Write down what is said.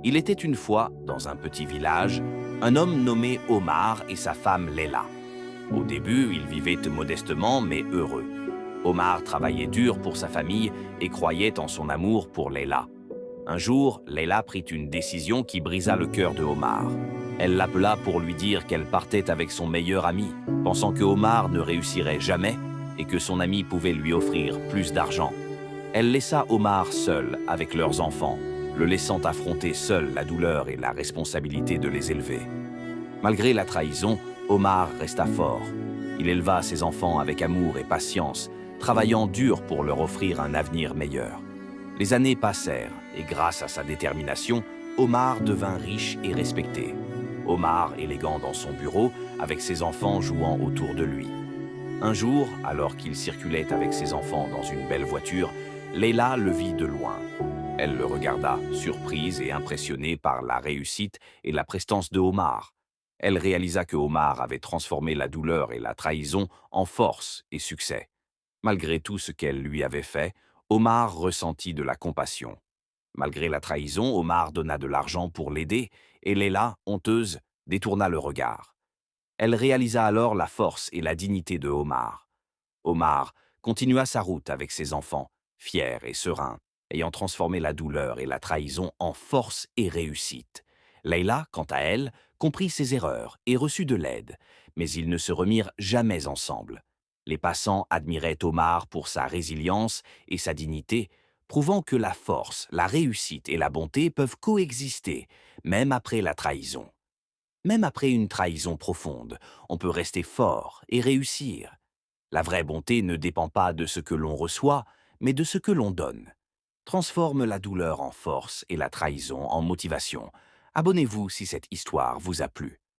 Il était une fois, dans un petit village, un homme nommé Omar et sa femme Leila. Au début, ils vivaient modestement mais heureux. Omar travaillait dur pour sa famille et croyait en son amour pour Leila. Un jour, Leila prit une décision qui brisa le cœur de Omar. Elle l'appela pour lui dire qu'elle partait avec son meilleur ami, pensant que Omar ne réussirait jamais et que son ami pouvait lui offrir plus d'argent. Elle laissa Omar seul avec leurs enfants, le laissant affronter seul la douleur et la responsabilité de les élever. Malgré la trahison, Omar resta fort. Il éleva ses enfants avec amour et patience, travaillant dur pour leur offrir un avenir meilleur. Les années passèrent et grâce à sa détermination, Omar devint riche et respecté. Omar élégant dans son bureau, avec ses enfants jouant autour de lui. Un jour, alors qu'il circulait avec ses enfants dans une belle voiture, Leila le vit de loin. Elle le regarda, surprise et impressionnée par la réussite et la prestance de Omar. Elle réalisa que Omar avait transformé la douleur et la trahison en force et succès. Malgré tout ce qu'elle lui avait fait, Omar ressentit de la compassion. Malgré la trahison, Omar donna de l'argent pour l'aider et Leila, honteuse, détourna le regard. Elle réalisa alors la force et la dignité de Omar. Omar continua sa route avec ses enfants, fier et serein, ayant transformé la douleur et la trahison en force et réussite. Leila, quant à elle, comprit ses erreurs et reçut de l'aide, mais ils ne se remirent jamais ensemble. Les passants admiraient Omar pour sa résilience et sa dignité, prouvant que la force, la réussite et la bonté peuvent coexister, même après la trahison. Même après une trahison profonde, on peut rester fort et réussir. La vraie bonté ne dépend pas de ce que l'on reçoit, mais de ce que l'on donne. Transforme la douleur en force et la trahison en motivation. Abonnez-vous si cette histoire vous a plu.